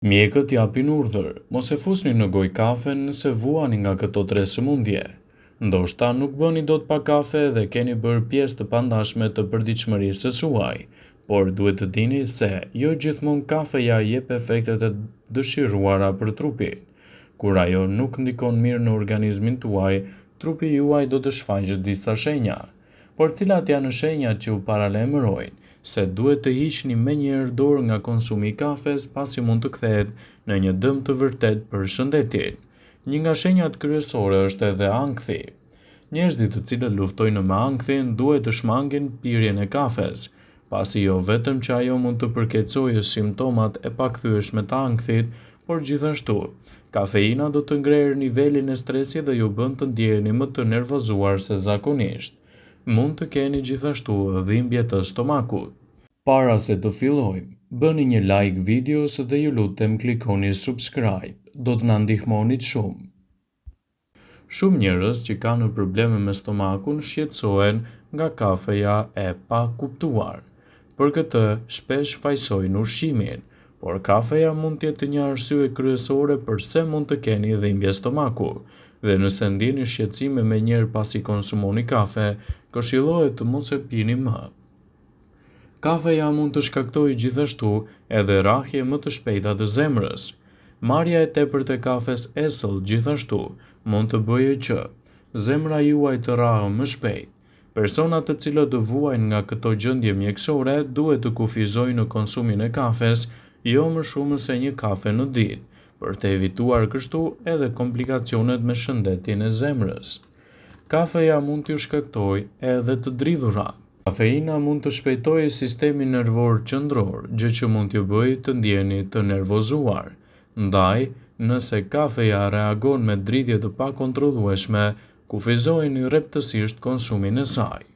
Mjekët japin urdhër, mos e fusni në gojë kafen nëse vuani nga këto tre sëmundje. Ndoshta nuk bëni dot pa kafe dhe keni bërë pjesë të pandashme të përditshmërisë së suaj, por duhet të dini se jo gjithmonë kafeja jep efektet e dëshiruara për trupin. Kur ajo nuk ndikon mirë në organizmin tuaj, trupi juaj do të shfaqet disa shenja. Por cilat janë shenjat që u paralajmërojnë se duhet të hiqni menjëherë dorë nga konsumi i kafes pasi mund të kthehet në një dëm të vërtet për shëndetin. Një nga shenjat kryesore është edhe ankthi. Njerëzit të cilët luftojnë me ankthin duhet të shmangin pirjen e kafes, pasi jo vetëm që ajo mund të përkeçojë simptomat e pakthyeshme të ankthit, por gjithashtu, kafeina do të ngrejë nivelin e stresit dhe ju bën të ndjeheni më të nervozuar se zakonisht. Mund të keni gjithashtu dhimbje të stomakut. Para se të fillojmë, bëni një like videos dhe ju lutem klikoni subscribe, do të na ndihmonit shumë. Shumë njerëz që kanë probleme me stomakun shqetësohen nga kafeja e pa kuptuar. Për këtë, shpesh fajsojnë ushqimin, por kafeja mund të jetë një arsye kryesore pse mund të keni dhimbje stomaku. Dhe nëse ndjeni shqetësime menjëherë pasi konsumoni kafe, këshillohet të mos e pini më. Kafeja mund të shkaktojë gjithashtu edhe rrahje më të shpejta të zemrës. Marrja e tepërt e kafes esëll gjithashtu mund të bëjë që zemra juaj të rrahë më shpejt. Personat të cilët të vuajnë nga këto gjendje mjekësore duhet të kufizojnë në konsumin e kafes jo më shumë se një kafe në ditë, për të evituar kështu edhe komplikacionet me shëndetin e zemrës. Kafeja mund t'ju shkaktojë edhe të dridhurat. Kafeina mund të shpejtojë sistemin nervor qendror, gjë që mund t'ju bëjë të ndjeni të nervozuar. Ndaj, nëse kafeja reagon me dridhje të pakontrollueshme, kufizojeni rreptësisht konsumin e saj.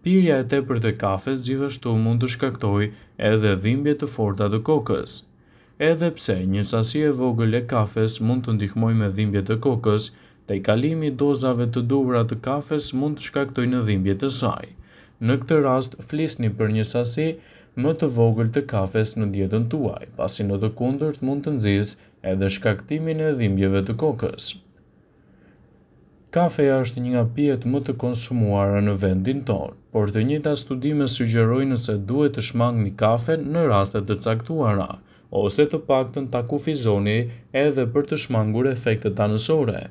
Pirja e tepërt e kafes gjithashtu mund të shkaktojë edhe dhimbje të forta të kokës. Edhe pse një sasi e vogël e kafes mund të ndihmojë me dhimbje të kokës, tejkalimi i dozave të duhura të kafes mund të shkaktojë dhimbje të saj. Në këtë rast, flisni për një sasi më të vogël të kafes në dietën tuaj, pasi në të kundërt mund të nxjisë edhe shkaktimin e dhimbjeve të kokës. Kafeja është një nga pijet më të konsumuara në vendin tonë, por të njëjta studime sugjerojnë se duhet të shmangni kafen në raste të caktuara, ose të paktën ta kufizoni edhe për të shmangur efektet anësore,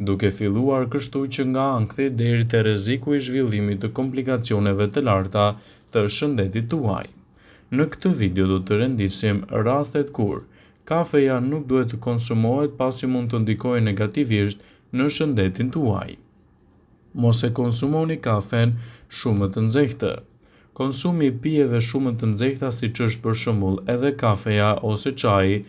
duke filluar kështu që nga ankthi deri te rreziku i zhvillimit të komplikacioneve të larta të shëndetit tuaj. Në këtë video do të rendisim rastet kur kafeja nuk duhet të konsumohet pasi mund të ndikojë negativisht në shëndetin tuaj. Mos e konsumoni kafen shumë të nxehtë. Konsumi i pijeve shumë të nxehta siç është për shembull edhe kafeja ose çaji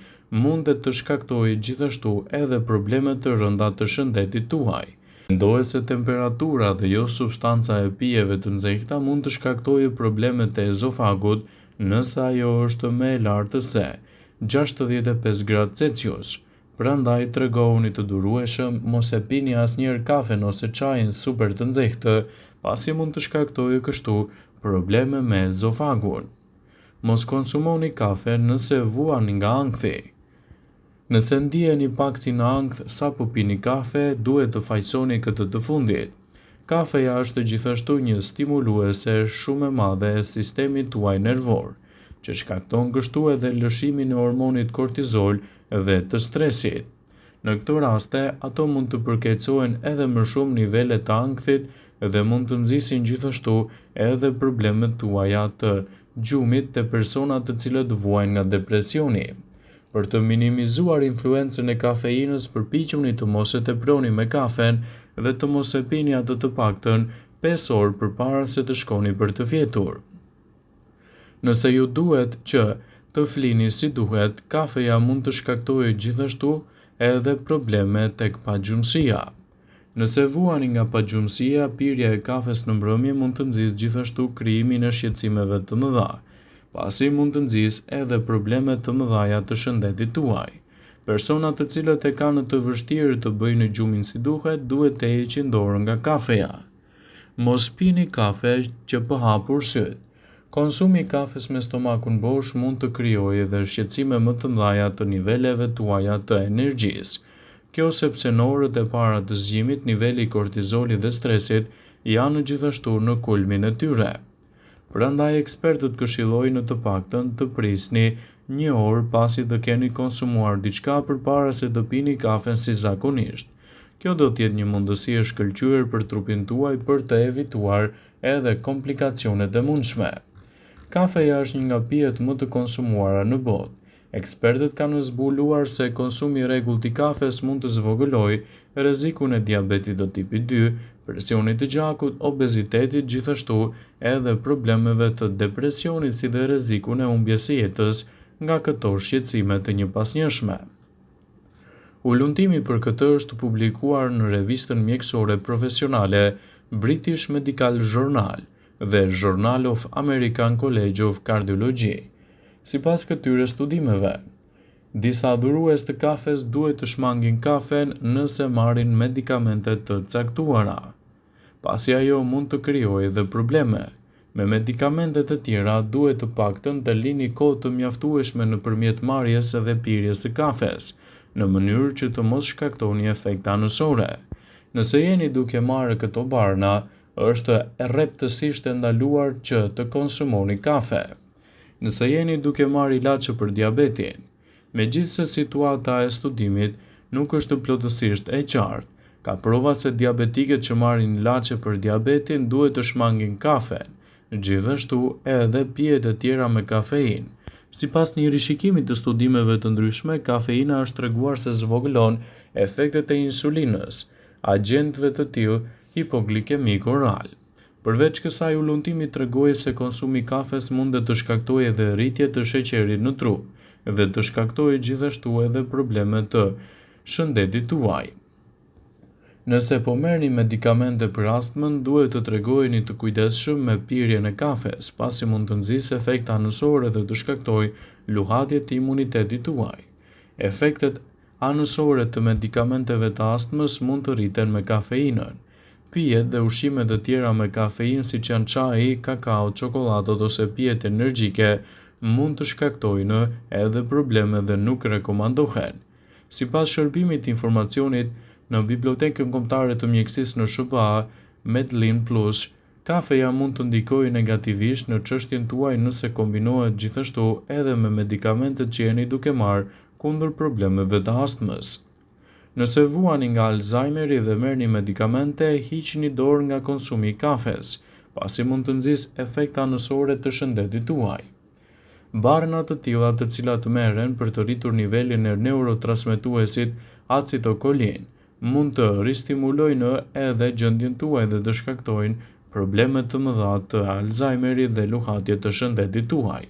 mund të shkaktojë gjithashtu edhe probleme të rënda të shëndetit tuaj. Mendohet se temperatura dhe jo substanca e pijeve të nxehta mund të shkaktojë probleme të ezofagut nëse ajo është më e lartë se 65 gradë Celsius. Prandaj tregohuni të durueshëm, mos e pini asnjëherë kafen ose çajin super të nxehtë, pasi mund të shkaktojë kështu probleme me ezofagun. Mos konsumoni kafe nëse vuani nga ankthi. Nëse ndiheni pak si në ankth sapo pini kafe, duhet të fajsoni këtë të fundit. Kafeja është gjithashtu një stimuluese shumë e madhe e sistemit tuaj nervor, që shkakton kështu edhe lëshimin e hormonit kortizol dhe të stresit. Në këto raste, ato mund të përkeçojnë edhe më shumë nivelet të ankthit dhe mund të nxisin gjithashtu edhe problemet tuaja të gjumit te personat të cilët vuajnë nga depresioni. Për të minimizuar influencën e kafeinës, përpiquni të mos e teproni me kafen dhe të mos e pini atë të paktën 5 orë përpara se të shkoni për të fjetur. Nëse ju duhet që të flini si duhet, kafeja mund të shkaktojë gjithashtu edhe probleme tek pagjumësia. Nëse vuani nga pagjumësia, pirja e kafes në mbrëmje mund të nxjisë gjithashtu krijimin e shqetësimeve të mëdha, pasi mund të nxjisë edhe probleme të mëdha të shëndetit tuaj. Personat të cilët e kanë të vështirë të bëjnë gjumin si duhet, duhet të heqin dorën nga kafeja. Mos pini kafe që po hapur syt. Konsumi i kafes me stomakun bosh mund të krijojë edhe shqetësime më të mëdha të niveleve tuaja të energjisë. Kjo sepse në orët e para të zgjimit niveli i kortizolit dhe stresit janë gjithashtu në kulmin e tyre. Prandaj ekspertët këshillojnë të paktën të prisni një orë pasi të keni konsumuar diçka përpara se të pini kafen si zakonisht. Kjo do të jetë një mundësi e shkëlqyer për trupin tuaj për të evituar edhe komplikacionet e mundshme. Kafeja është një nga pijet më të konsumuara në botë. Ekspertët kanë zbuluar se konsumi i rregullt i kafes mund të zvogëlojë rrezikun e diabetit të tipit 2, presionit të gjakut, obezitetit, gjithashtu edhe problemeve të depresionit si dhe rrezikun e humbjes së jetës nga këto shqetësime të njëpasnjëshme. Ulëntimi për këtë është publikuar në revistën mjekësore profesionale British Medical Journal dhe Journal of American College of Cardiology. Sipas këtyre studimeve, disa dhurues të kafes duhet të shmangin kafen nëse marrin medikamente të caktuara, pasi ajo mund të krijojë edhe probleme. Me medikamente të tjera duhet të paktën të lini kohë të mjaftueshme nëpërmjet marrjes edhe pirjes së kafes, në mënyrë që të mos shkaktoni efekte anësore. Nëse jeni duke marrë këto barna, është rreptësisht e ndaluar që të konsumoni kafe. Nëse jeni duke marrë ilaçe për diabetin, megjithëse situata e studimit nuk është plotësisht e qartë, ka prova se diabetikët që marrin ilaçe për diabetin duhet të shmangin kafen, gjithashtu edhe pijet e tjera me kafeinë. Sipas një rishikimi të studimeve të ndryshme, kafeina është treguar se zvogëlon efektet e insulinës, agjentëve të tillë hipoglikemik oral. Përveç kësaj, ulëntimi tregoi se konsumi i kafes mund të shkaktojë edhe rritje të sheqerit në trup dhe të shkaktojë gjithashtu edhe probleme të shëndetit tuaj. Nëse po merrni medikamente për astmën, duhet të tregojeni të kujdesshëm me pirjen e kafes, pasi mund të nxjisë efekte anësore dhe të shkaktojë luhatje të imunitetit tuaj. Efektet anësore të medikamenteve të astmës mund të rriten me kafeinën. Pijet dhe ushqimet të tjera me kafeinë siç janë çaji, kakao, çokolladat ose pijet energjike mund të shkaktojnë edhe probleme dhe nuk rekomandohen. Sipas shërbimit të informacionit në Bibliotekën Kombëtare të Mjekësisë në SBA, Medline Plus, kafeja mund të ndikojë negativisht në çështjen tuaj nëse kombinohet gjithashtu edhe me medikamentet që jeni duke marrë kundër problemeve të astmës. Nëse vuani nga Alzheimeri dhe merrni medikamente, hiqni dorë nga konsumi i kafes, pasi mund të nxjisë efekte anësore të shëndetit tuaj. Barna të tilla të cilat merren për të rritur nivelin e neurotransmetuesit acetylkolin mund të ristimulojnë edhe gjendjen tuaj dhe të shkaktojnë probleme të mëdha të Alzheimerit dhe luhatje të shëndetit tuaj.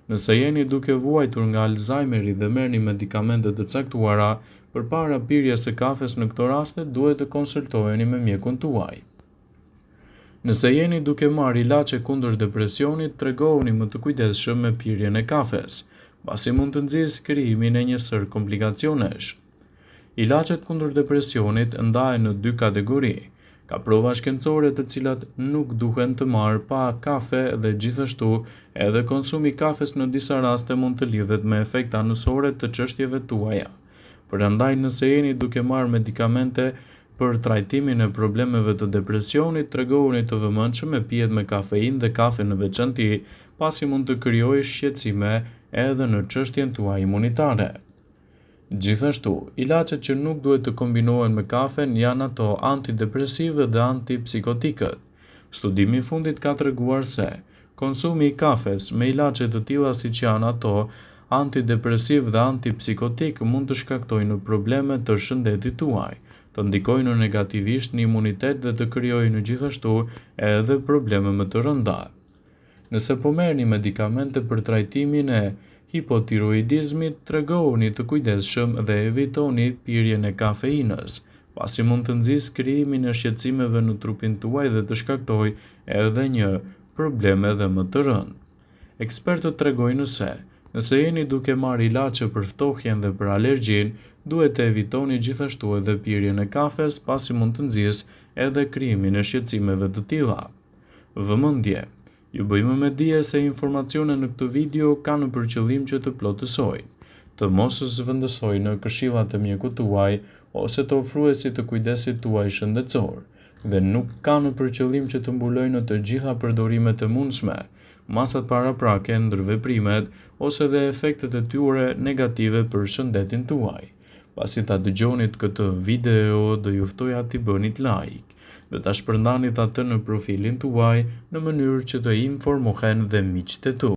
Nëse jeni duke vuajtur nga Alzheimeri dhe merrni medikamente të caktuara, përpara pirjes së kafes në këto raste duhet të konsultoheni me mjekun tuaj. Nëse jeni duke marrë ilaçe kundër depresionit, tregohuni më të kujdesshëm me pirjen e kafes, pasi mund të nxjisë krijimin e një sër komplikacionesh. Ilaçet kundër depresionit ndahen në dy kategori. Ka prova shkencore të cilat nuk duhen të marrë pa kafe dhe gjithashtu edhe konsumi i kafes në disa raste mund të lidhet me efekte anësore të çështjeve tuaja. Prandaj nëse jeni duke marrë medikamente për trajtimin e problemeve të depresionit, tregohuni të vëmendshëm me pijet me kafeinë dhe kafe në veçanti, pasi mund të krijojë shqetësime edhe në çështjen tuaj imunitare. Gjithashtu, ilaçet që nuk duhet të kombinohen me kafen janë ato antidepresive dhe antipsikotikët. Studimi i fundit ka treguar se konsumi i kafes me ilaçe të tilla siç janë ato antidepresiv dhe antipsikotik mund të shkaktojnë probleme të shëndetit tuaj, të ndikojnë negativisht në imunitet dhe të krijojnë gjithashtu edhe probleme më të rënda. Nëse po merrni medikamente për trajtimin e hipotiroidizmit, tregohuni të kujdesshëm dhe evitoni pirjen e kafeinës, pasi mund të nxjisë krijimin e shqetësimeve në trupin tuaj dhe të shkaktojë edhe një problem edhe më të rënd. Ekspertët tregojnë se nëse jeni duke marrë ilaçe për ftohjen dhe për alergjinë, duhet të evitoni gjithashtu edhe pirjen e kafes, pasi mund të nxjisë edhe krijimin e shqetësimeve të tilla. Vëmendje. Ju bëjmë me dije se informacionet në këtë video kanë për qëllim që të plotësojnë, të mos zëvendësojnë në këshillat e mjekut tuaj ose të ofruesit të kujdesit tuaj shëndetësor, dhe nuk kanë për qëllim që të mbulojnë në të gjitha përdorimet e mundshme, masat paraprake, ndërveprimet ose dhe efektet e tyre negative për shëndetin tuaj. Pasi ta dëgjonit këtë video, do ju ftoja t'i bënit like dhe ta shpërndanit atë në profilin tuaj në mënyrë që të informohen dhe miqtë e tu.